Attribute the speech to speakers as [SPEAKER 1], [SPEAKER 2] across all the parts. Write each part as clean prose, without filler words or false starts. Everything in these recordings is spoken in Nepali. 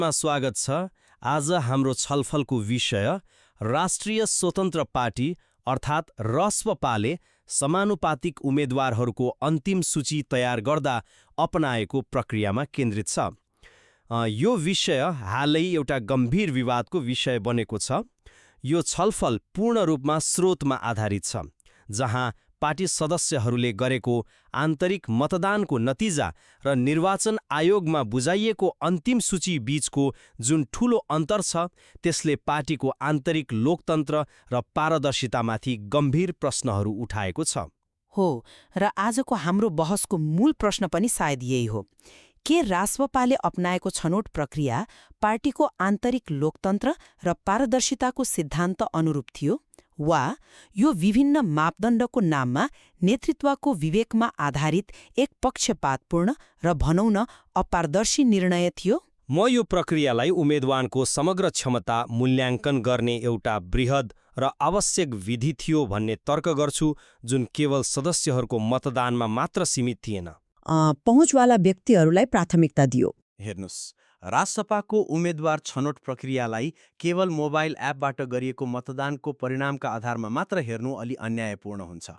[SPEAKER 1] मा स्वागत छ। आज हाम्रो छलफलको विषय राष्ट्रिय स्वतन्त्र पार्टी अर्थात् रसपपाले समानुपातिक उम्मेद्वारहरूको अन्तिम सूची तयार गर्दा अपनाएको प्रक्रियामा केन्द्रित छ। यो विषय हालै एउटा गम्भीर विवादको विषय बनेको छ। यो छलफल पूर्ण रूपमा स्रोतमा आधारित छ, जहाँ पार्टी सदस्यहरूले गरेको आन्तरिक मतदानको नतिजा र निर्वाचन आयोगमा बुझाइएको अन्तिम सूची बीचको जुन ठूलो अन्तर छ, त्यसले पार्टीको आन्तरिक लोकतन्त्र र पारदर्शितामाथि गम्भीर प्रश्नहरू उठाएको छ।
[SPEAKER 2] हो, र आजको हाम्रो बहसको मूल प्रश्न पनि सायद यही हो। के रासपपाले अपनाएको छनौट प्रक्रिया पार्टीको आन्तरिक लोकतन्त्र र पारदर्शिताको सिद्धान्त अनुरूप थियो, वा यो विभिन्न मापदण्डको नाममा नेतृत्वको विवेकमा आधारित एक पक्षपातपूर्ण र भनौँ न अपारदर्शी निर्णय थियो?
[SPEAKER 1] म यो प्रक्रियालाई उम्मेद्वारको समग्र क्षमता मूल्याङ्कन गर्ने एउटा बृहद र आवश्यक विधि थियो भन्ने तर्क गर्छु, जुन केवल सदस्यहरूको मतदानमा मात्र सीमित थिएन।
[SPEAKER 2] पहुँचवाला व्यक्तिहरूलाई प्राथमिकता दियो।
[SPEAKER 3] हेर्नुस्, रासपाको उम्मेद्वार छनौट प्रक्रियालाई केवल मोबाइल एपबाट गरिएको मतदानको परिणामका आधारमा मात्र हेर्नु अलि अन्यायपूर्ण हुन्छ।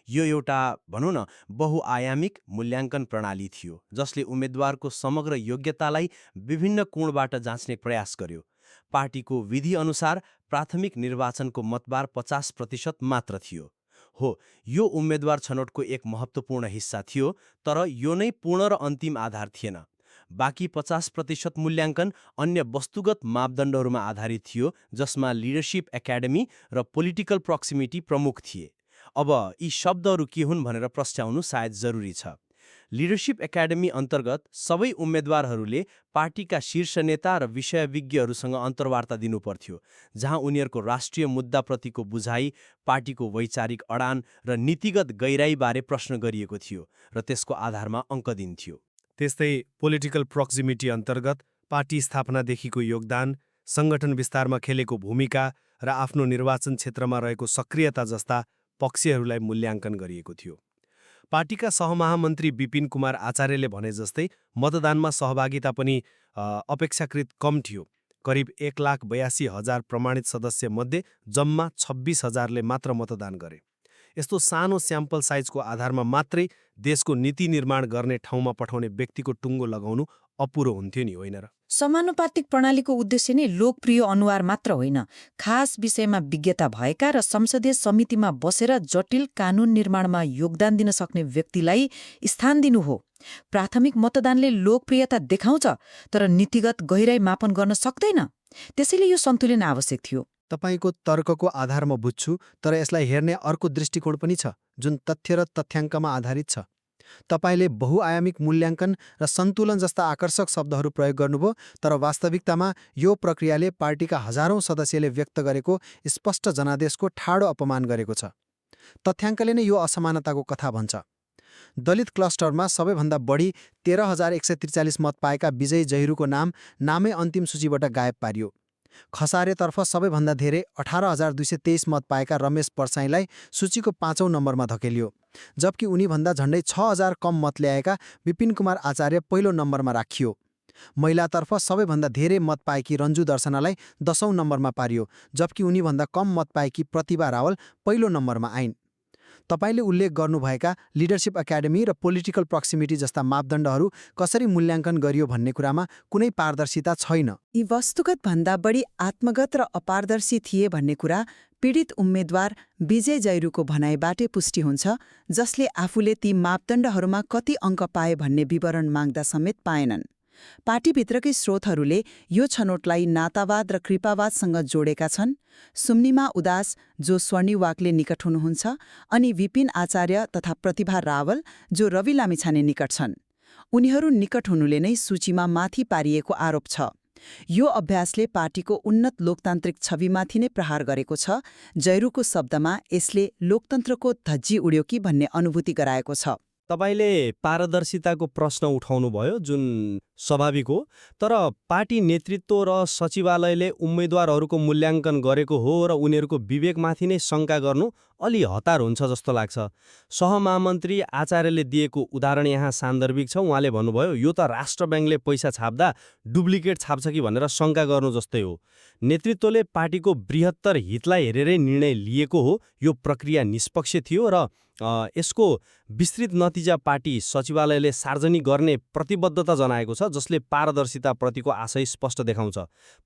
[SPEAKER 3] यो एउटा भनौँ न बहुआयामिक मूल्याङ्कन प्रणाली थियो, जसले उम्मेद्वारको समग्र योग्यतालाई विभिन्न कोणबाट जाँच्ने प्रयास गर्यो। पार्टीको विधिअनुसार प्राथमिक निर्वाचनको मतबार 50% मात्र थियो। हो, यो उम्मेद्वार छनौटको एक महत्त्वपूर्ण हिस्सा थियो, तर यो नै पूर्ण र अन्तिम आधार थिएन। बाँकी 50% मूल्याङ्कन अन्य वस्तुगत मापदण्डहरूमा आधारित थियो, जसमा लिडरशिप एकाडेमी र पोलिटिकल प्रक्सिमिटी प्रमुख थिए। अब यी शब्दहरू के हुन् भनेर प्रस्ट्याउनु सायद जरुरी छ। लिडरशिप एकाडेमी अन्तर्गत सबै उम्मेद्वारहरूले पार्टीका शीर्ष नेता र विषयविज्ञहरूसँग अन्तर्वार्ता दिनुपर्थ्यो, जहाँ उनीहरूको राष्ट्रिय मुद्दाप्रतिको बुझाइ, पार्टीको वैचारिक अडान र नीतिगत गहिराईबारे प्रश्न गरिएको थियो र त्यसको आधारमा अङ्क दिन्थ्यो।
[SPEAKER 4] त्यस्तै पोलिटिकल प्रक्सिमिटी अन्तर्गत पार्टी स्थापनादेखिको योगदान, सङ्गठन विस्तारमा खेलेको भूमिका र आफ्नो निर्वाचन क्षेत्रमा रहेको सक्रियता जस्ता पक्षहरूलाई मूल्याङ्कन गरिएको थियो। पार्टीका सहमहामन्त्री विपिन कुमार आचार्यले भने जस्तै मतदानमा सहभागिता पनि अपेक्षाकृत कम थियो। करिब 1,82,000 प्रमाणित सदस्यमध्ये जम्मा 26,000ले मात्र मतदान गरे। यस्तो सानो स्याम्पल साइजको आधारमा मात्रै देशको नीति निर्माण गर्ने ठाउँमा पठाउने व्यक्तिको टुङ्गो लगाउनु अपुरो हुन्थ्यो नि, होइन र?
[SPEAKER 2] समानुपातिक प्रणालीको उद्देश्य नै लोकप्रिय अनुहार मात्र होइन, खास विषयमा विज्ञता भएका र संसदीय समितिमा बसेर जटिल कानून निर्माणमा योगदान दिन सक्ने व्यक्तिलाई स्थान दिनु हो। प्राथमिक मतदानले लोकप्रियता देखाउँछ, तर नीतिगत गहिराई मापन गर्न सक्दैन। त्यसैले यो सन्तुलन आवश्यक थियो।
[SPEAKER 4] तपाईको तर्कको आधारमा बुझ्छु, तर यसलाई हेर्ने अर्को दृष्टिकोण पनि छ, जुन तथ्य र तथ्याङ्कमा आधारित छ। तपाईले बहुआयामिक मूल्याङ्कन र सन्तुलन जस्ता आकर्षक शब्दहरू प्रयोग गर्नुभयो, तर वास्तविकतामा यो प्रक्रियाले पार्टीका हजारौं सदस्यले व्यक्त गरेको स्पष्ट जनादेशको ठाडो अपमान गरेको छ। तथ्याङ्कले नै यो असमानताको कथा भन्छ। दलित क्लस्टरमा सबैभन्दा बढी 13,143 मत पाएका विजय जहिरुको नामै अन्तिम सूचीबाट गायब पारियो। खसारेतर्फ सबैभन्दा धेरै 18,223 मत पाएका रमेश परसाईलाई सूचीको 5औं नम्बरमा धकेलियो, जबकि उनीभन्दा झण्डै 6,000 कम मत ल्याएका विपिन कुमार आचार्य पहिलो नम्बरमा राखियो। महिलातर्फ सबैभन्दा धेरै मत पाएकी रन्जु दर्शनालाई 10औं नम्बरमा पारियो, जबकि उनीभन्दा कम मत पाएकी प्रतिभा रावल पहिलो नम्बरमा आइन्। तपाईले उल्लेख गर्नुभएका लिडरशिप एकाडेमी र पोलिटिकल प्रक्सिमिटी जस्ता मापदण्डहरू कसरी मूल्याङ्कन गरियो भन्ने कुरामा कुनै पारदर्शिता छैन।
[SPEAKER 2] यी वस्तुगत भन्दा बढी आत्मगत र अपारदर्शी थिए भन्ने कुरा पीडित उम्मेद्वार विजय जैरूको भनाइबाटै पुष्टि हुन्छ, जसले आफूले ती मापदण्डहरूमा कति अङ्क पाए भन्ने विवरण माग्दा समेत पाएनन्। पार्टीभित्रकै स्रोतहरूले यो छनौटलाई नातावाद र कृपावादसँग जोडेका छन्। सुम्निमा उदास, जो स्वर्णिवाकले निकट हुनुहुन्छ, अनि विपिन आचार्य तथा प्रतिभा रावल, जो रवि लामिछाने निकट छन्। उनीहरू निकट हुनुले नै सूचीमा माथि पारिएको आरोप छ। यो अभ्यासले पार्टीको उन्नत लोकतान्त्रिक छविमाथि नै प्रहार गरेको छ। जैरूको शब्दमा यसले लोकतन्त्रको धज्जी उड्यो कि भन्ने अनुभूति गराएको छ।
[SPEAKER 1] तपाईले पारदर्शिताको प्रश्न उठाउनु भयो, जुन स्वाभाविक हो, तर पार्टी नेतृत्व र सचिवालयले उम्मेद्वारहरूको मूल्याङ्कन गरेको हो र उनीहरूको विवेकमाथि नै शङ्का गर्नु अलि हतार हुन्छ जस्तो लाग्छ। सहमहामन्त्री आचार्यले दिएको उदाहरण यहाँ सान्दर्भिक छ। उहाँले भन्नुभयो यो त राष्ट्र ब्याङ्कले पैसा छाप्दा डुप्लिकेट छाप्छ कि भनेर शङ्का गर्नु जस्तै हो। नेतृत्वले पार्टीको बृहत्तर हितलाई हेरेरै निर्णय लिएको हो। यो प्रक्रिया निष्पक्ष थियो र यसको विस्तृत नतिजा पार्टी सचिवालयले सार्वजनिक गर्ने प्रतिबद्धता जनाएको छ, जसले पारदर्शिताप्रतिको आशय स्पष्ट देखाउँछ।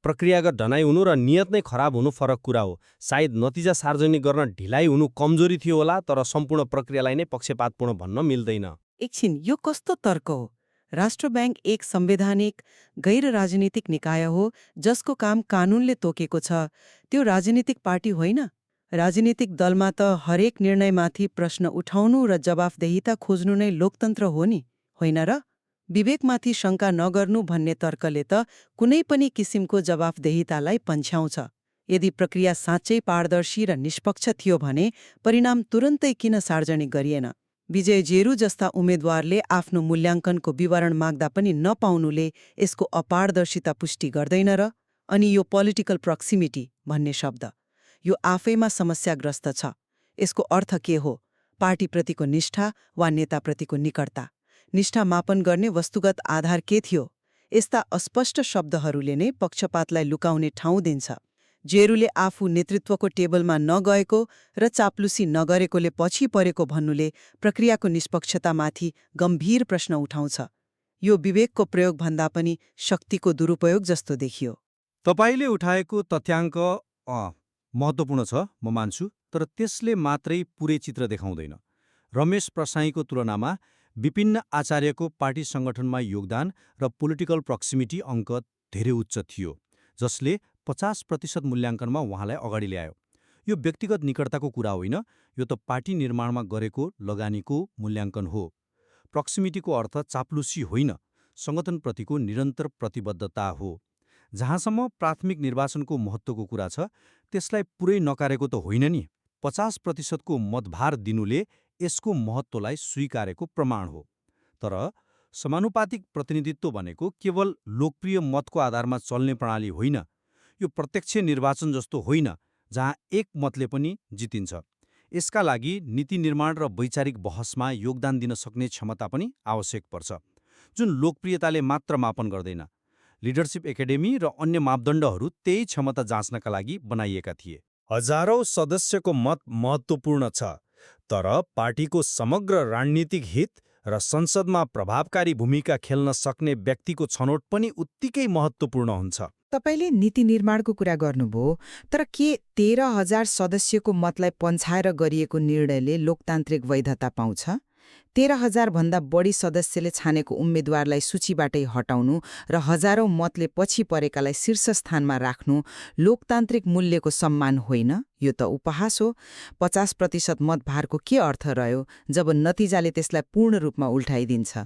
[SPEAKER 1] प्रक्रियागत ढनाइ हुनु र नियत नै खराब हुनु फरक कुरा हो। सायद नतिजा सार्वजनिक गर्न ढिलाइ हुनु कमजोरी थियो होला, तर सम्पूर्ण प्रक्रियालाई नै पक्षपातपूर्ण भन्न मिल्दैन।
[SPEAKER 5] एकछिन, यो कस्तो तर्क हो? राष्ट्र ब्याङ्क एक संवैधानिक गैर राजनीतिक निकाय हो जसको काम कानूनले तोकेको छ। त्यो राजनीतिक पार्टी होइन। राजनीतिक दलमा त हरेक निर्णयमाथि प्रश्न उठाउनु र जवाफदेहिता खोज्नु नै लोकतन्त्र हो नि, होइन र? विवेकमाथि शङ्का नगर्नु भन्ने तर्कले त कुनै पनि किसिमको जवाफदेहितालाई पन्छ्याउँछ। यदि प्रक्रिया साँच्चै पारदर्शी र निष्पक्ष थियो भने परिणाम तुरन्तै किन सार्वजनिक गरिएन? विजय जेरू जस्ता उम्मेद्वारले आफ्नो मूल्याङ्कनको विवरण माग्दा पनि नपाउनुले यसको अपारदर्शिता पुष्टि गर्दैन र? अनि यो पोलिटिकल प्रक्सिमिटी भन्ने शब्द, यो आफैमा समस्याग्रस्त छ। यसको अर्थ के हो? पार्टीप्रतिको निष्ठा वा नेताप्रतिको निकटता? निष्ठा मापन गर्ने वस्तुगत आधार के थियो? यस्ता अस्पष्ट शब्दहरूले नै पक्षपातलाई लुकाउने ठाउँ दिन्छ। जेरूले आफू नेतृत्वको टेबलमा नगएको र चाप्लुसी नगरेकोले पछि परेको भन्नुले प्रक्रियाको निष्पक्षतामाथि गम्भीर प्रश्न उठाउँछ। यो विवेकको प्रयोगभन्दा पनि शक्तिको दुरुपयोग जस्तो देखियो।
[SPEAKER 6] तपाईले उठाएको तथ्याङ्क महत्त्वपूर्ण छ, म मान्छु, तर त्यसले मात्रै पुरै चित्र देखाउँदैन। रमेश प्रसाईको तुलनामा विपिन्न आचार्यको पार्टी सङ्गठनमा योगदान र पोलिटिकल प्रक्सिमिटी अङ्क धेरै उच्च थियो, जसले 50% मूल्याङ्कनमा उहाँलाई अगाडि ल्यायो। यो व्यक्तिगत निकटताको कुरा होइन, यो त पार्टी निर्माणमा गरेको लगानीको मूल्याङ्कन हो। प्रक्सिमिटीको अर्थ चाप्लुसी होइन, सङ्गठनप्रतिको निरन्तर प्रतिबद्धता हो। जहाँसम्म प्राथमिक निर्वाचनको महत्त्वको कुरा छ, त्यसलाई पुरै नकारेको त होइन नि। 50%को मतभार दिनुले यसको महत्त्वलाई स्वीकारेको प्रमाण हो। तर समानुपातिक प्रतिनिधित्व भनेको केवल लोकप्रिय मतको आधारमा चल्ने प्रणाली होइन। यो प्रत्यक्ष निर्वाचन जस्तो होइन, जहाँ एक मतले पनि जितिन्छ। यसका लागि नीति निर्माण र वैचारिक बहसमा योगदान दिन सक्ने क्षमता पनि आवश्यक पर्छ, जुन लोकप्रियताले मात्र मापन गर्दैन। लिडरसिप एकाडेमी र अन्य मापदण्डहरू त्यही क्षमता जाँच्नका लागि बनाइएका थिए।
[SPEAKER 1] हजारौं सदस्यको मत महत्त्वपूर्ण छ, तर पार्टीको समग्र रणनीतिक हित र संसदमा प्रभावकारी भूमिका खेल्न सक्ने व्यक्तिको छनौट पनि उत्तिकै महत्त्वपूर्ण हुन्छ।
[SPEAKER 7] तपाईले नीति निर्माणको कुरा गर्नुभयो, तर के 13,000 सदस्यको मतलाई पन्छाएर गरिएको निर्णयले लोकतान्त्रिक वैधता पाउँछ? 13,000 भन्दा बढी सदस्यले छानेको उम्मेद्वारलाई सूचीबाटै हटाउनु र हजारौं मतले पछि परेकालाई शीर्ष स्थानमा राख्नु लोकतान्त्रिक मूल्यको सम्मान होइन, यो त उपहास हो। 50% मतभारको के अर्थ रह्यो जब नतिजाले त्यसलाई पूर्ण रूपमा उल्टाइदिन्छ?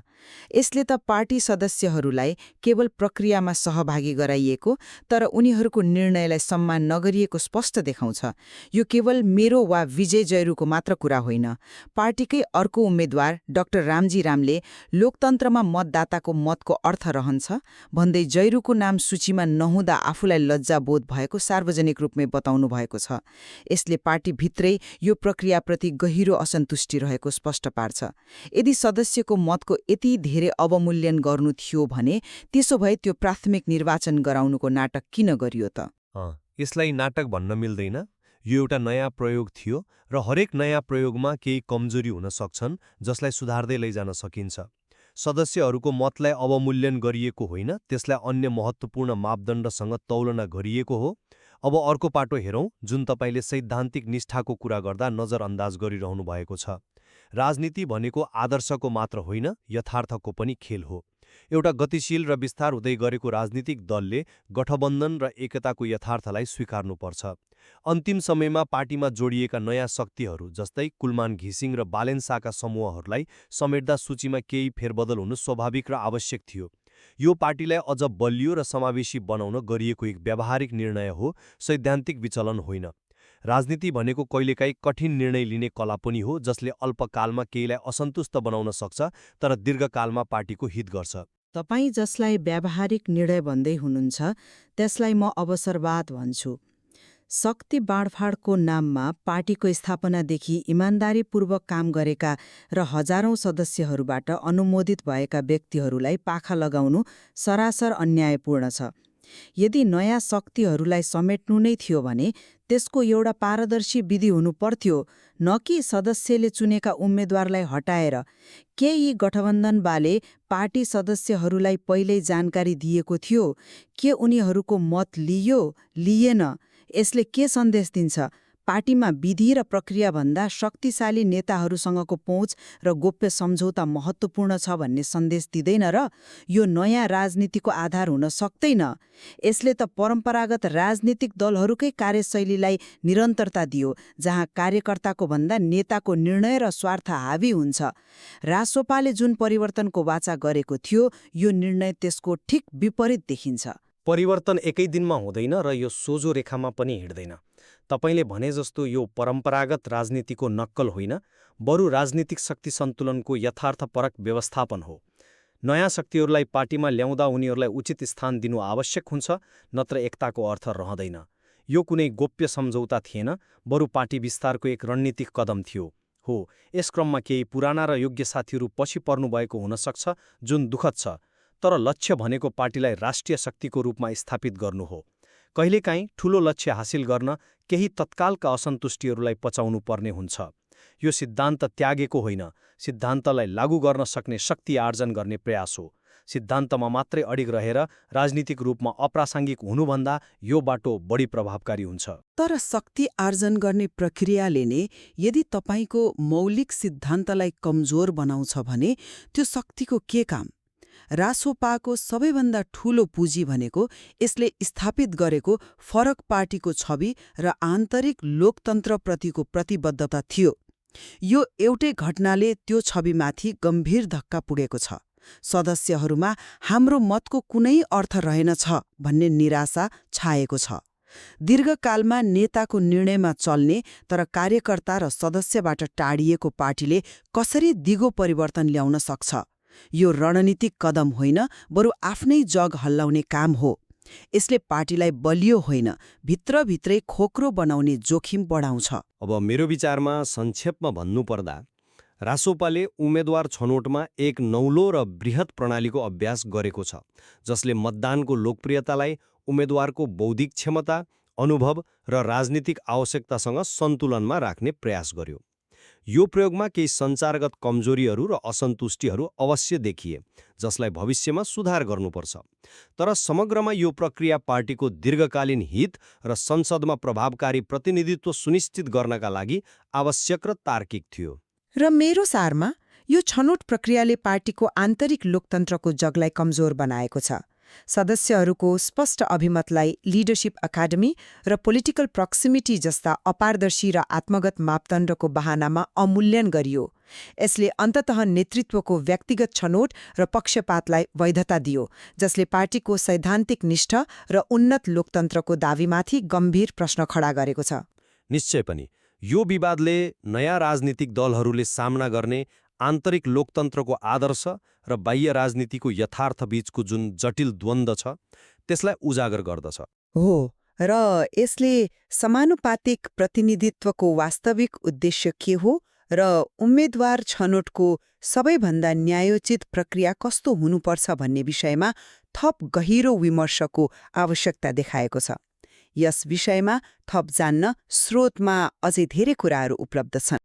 [SPEAKER 7] यसले त पार्टी सदस्यहरूलाई केवल प्रक्रियामा सहभागी गराइएको तर उनीहरूको निर्णयलाई सम्मान नगरिएको स्पष्ट देखाउँछ। यो केवल मेरो वा विजय जैरूको मात्र कुरा होइन। पार्टीकै अर्को उम्मेद्वार डाक्टर रामजी रामले लोकतन्त्रमा मतदाताको मतको अर्थ रहन्छ भन्दै जैरूको नाम सूचीमा नहुँदा आफूलाई लज्जा बोध भएको सार्वजनिक रूपमै बताउनु भएको छ। यसले पार्टीभित्रै यो प्रक्रियाप्रति गहिरो असन्तुष्टि रहेको स्पष्ट पार्छ। यदि सदस्यको मतको यति धेरै अवमूल्यन गर्नु थियो भने त्यसो भए त्यो प्राथमिक निर्वाचन गराउनुको नाटक किन गरियो त?
[SPEAKER 8] यसलाई नाटक भन्न मिल्दैन। यो एउटा नयाँ प्रयोग थियो र हरेक नयाँ प्रयोगमा केही कमजोरी हुन सक्छन् जसलाई सुधार्दै लैजान सकिन्छ। सदस्यहरूको मतलाई अवमूल्यन गरिएको होइन, त्यसलाई अन्य महत्त्वपूर्ण मापदण्डसँग तुलना गरिएको हो। अब अर्को पाटो हेरौँ, जुन तपाईले सैद्धान्तिक निष्ठाको कुरा गर्दा नजरअन्दाज गरिरहनु भएको छ। राजनीति भनेको आदर्शको मात्र होइन, यथार्थको पनि खेल हो। एउटा गतिशील र विस्तार हुँदै गरेको राजनीतिक दलले गठबन्धन र एकताको यथार्थलाई स्वीकार्नुपर्छ। अन्तिम समयमा पार्टीमा जोडिएका नयाँ शक्तिहरू जस्तै कुलमान घिसिङ र बालेन शाहका समूहहरूलाई समेट्दा सूचीमा केही फेरबदल हुनु स्वाभाविक र आवश्यक थियो। यो पार्टीलाई अझ बलियो र समावेशी बनाउन गरिएको एक व्यावहारिक निर्णय हो, सैद्धान्तिक विचलन होइन। राजनीति भनेको कहिलेकाहीँ कठिन निर्णय लिने कला पनि हो, जसले अल्पकालमा केहीलाई असन्तुष्ट बनाउन सक्छ तर दीर्घकालमा पार्टीको हित गर्छ।
[SPEAKER 5] तपाईँ जसलाई व्यावहारिक निर्णय भन्दै हुनुहुन्छ त्यसलाई म अवसरवाद भन्छु।
[SPEAKER 7] शक्ति बाँडफाँडको नाममा पार्टीको स्थापनादेखि इमान्दारीपूर्वक काम गरेका र हजारौं सदस्यहरूबाट अनुमोदित भएका व्यक्तिहरूलाई पाखा लगाउनु सरासर अन्यायपूर्ण छ। यदि नयाँ शक्तिहरूलाई समेट्नु नै थियो भने त्यसको एउटा पारदर्शी विधि हुनु पर्थ्यो, न कि सदस्यले चुनेका उम्मेद्वारलाई हटाएर। के यी गठबन्धनबाले पार्टी सदस्यहरूलाई पहिल्यै जानकारी दिएको थियो? के उनीहरूको मत लिएन? यसले के सन्देश दिन्छ? पार्टीमा विधि र प्रक्रियाभन्दा शक्तिशाली नेताहरूसँगको पहुँच र गोप्य सम्झौता महत्त्वपूर्ण छ भन्ने सन्देश दिँदैन र? यो नयाँ राजनीतिको आधार हुन सक्दैन। यसले त परम्परागत राजनीतिक दलहरूकै कार्यशैलीलाई निरन्तरता दियो, जहाँ कार्यकर्ताको भन्दा नेताको निर्णय र स्वार्थ हावी हुन्छ। रासोपाले जुन परिवर्तनको वाचा गरेको थियो, यो निर्णय त्यसको ठिक विपरीत देखिन्छ।
[SPEAKER 1] परिवर्तन एकै दिनमा हुँदैन र यो सोझो रेखामा पनि हिँड्दैन। तपाईले भने जस्तो यो परम्परागत राजनीतिको नक्कल होइन, बरु राजनीतिक शक्ति सन्तुलनको यथार्थपरक व्यवस्थापन हो। नयाँ शक्तिहरूलाई पार्टीमा ल्याउँदा उनीहरूलाई उचित स्थान दिनु आवश्यक हुन्छ, नत्र एकताको अर्थ रहँदैन। यो कुनै गोप्य सम्झौता थिएन, बरु पार्टी विस्तारको एक रणनीतिक कदम थियो। हो, यस क्रममा केही पुराना र योग्य साथीहरू पछि पर्नुभएको हुन सक्छ, जुन दुःखद छ। तर लक्ष्य भनेको पार्टीलाई राष्ट्रिय शक्तिको रूपमा स्थापित गर्नु हो। कहिलेकाहीँ ठूलो लक्ष्य हासिल गर्न केही तत्कालका असन्तुष्टिहरूलाई पचाउनु पर्ने हुन्छ। यो सिद्धान्त त्यागेको होइन, सिद्धान्तलाई लागू गर्न सक्ने शक्ति आर्जन गर्ने प्रयास हो। सिद्धान्तमा मात्रै अडिग रहेर राजनीतिक रूपमा अप्रासङ्गिक हुनुभन्दा यो बाटो बढी प्रभावकारी हुन्छ।
[SPEAKER 5] तर शक्ति आर्जन गर्ने प्रक्रियाले नै यदि तपाईँको मौलिक सिद्धान्तलाई कमजोर बनाउँछ भने त्यो शक्तिको के काम? रासोपाको सबैभन्दा ठूलो पुँजी भनेको यसले स्थापित गरेको फरक पार्टीको छवि र आन्तरिक लोकतन्त्रप्रतिको प्रतिबद्धता थियो। यो एउटै घटनाले त्यो छविमाथि गम्भीर धक्का पुगेको छ। सदस्यहरूमा हाम्रो मतको कुनै अर्थ रहेनछ भन्ने निराशा छाएको छ। दीर्घकालमा नेताको निर्णयमा चल्ने तर कार्यकर्ता र सदस्यबाट टाढिएको पार्टीले कसरी दिगो परिवर्तन ल्याउन सक्छ? यो रणनीतिक कदम होइन, बरु आफ्नै जग हल्लाउने काम हो। यसले पार्टीलाई बलियो होइन, भित्रभित्रै खोक्रो बनाउने जोखिम बढाउँछ।
[SPEAKER 1] अब मेरो विचारमा संक्षेपमा भन्नुपर्दा रासोपाले उम्मेद्वार छनौटमा एक नौलो र बृहत प्रणालीको अभ्यास गरेको छ, जसले मतदानको लोकप्रियतालाई उम्मेद्वारको बौद्धिक क्षमता, अनुभव र राजनीतिक आवश्यकतासँग सन्तुलनमा राख्ने प्रयास गर्यो। यो प्रयोगमा केही सञ्चारगत कमजोरीहरू र असन्तुष्टिहरू अवश्य देखिए, जसलाई भविष्यमा सुधार गर्नुपर्छ। तर समग्रमा यो प्रक्रिया पार्टीको दीर्घकालीन हित र संसदमा प्रभावकारी प्रतिनिधित्व सुनिश्चित गर्नका लागि आवश्यक र तार्किक थियो।
[SPEAKER 7] र मेरो सारमा यो छनौट प्रक्रियाले पार्टीको आन्तरिक लोकतन्त्रको जगलाई कमजोर बनाएको छ। सदस्यहरूको स्पष्ट अभिमतलाई लिडरशिप अकाडेमी र पोलिटिकल प्रक्सिमिटी जस्ता अपारदर्शी र आत्मगत मापदण्डको बहानामा अमूल्यन गरियो। यसले अन्ततः नेतृत्वको व्यक्तिगत छनौट र पक्षपातलाई वैधता दियो, जसले पार्टीको सैद्धान्तिक निष्ठा र उन्नत लोकतन्त्रको दावीमाथि गम्भीर प्रश्न खडा गरेको छ।
[SPEAKER 1] निश्चय पनि यो विवादले नयाँ राजनीतिक दलहरूले सामना गर्ने आन्तरिक लोकतन्त्रको आदर्श र बाह्य राजनीतिको यथार्थ बीचको जुन जटिल द्वन्द्व छ, त्यसलाई उजागर गर्दछ।
[SPEAKER 2] हो, र यसले समानुपातिक प्रतिनिधित्वको वास्तविक उद्देश्य के हो र उम्मेद्वार छनौटको सबैभन्दा न्यायोचित प्रक्रिया कस्तो हुनुपर्छ भन्ने विषयमा थप गहिरो विमर्शको आवश्यकता देखाएको छ। यस विषयमा थप जान्न स्रोतमा अझै धेरै कुराहरू उपलब्ध छन्।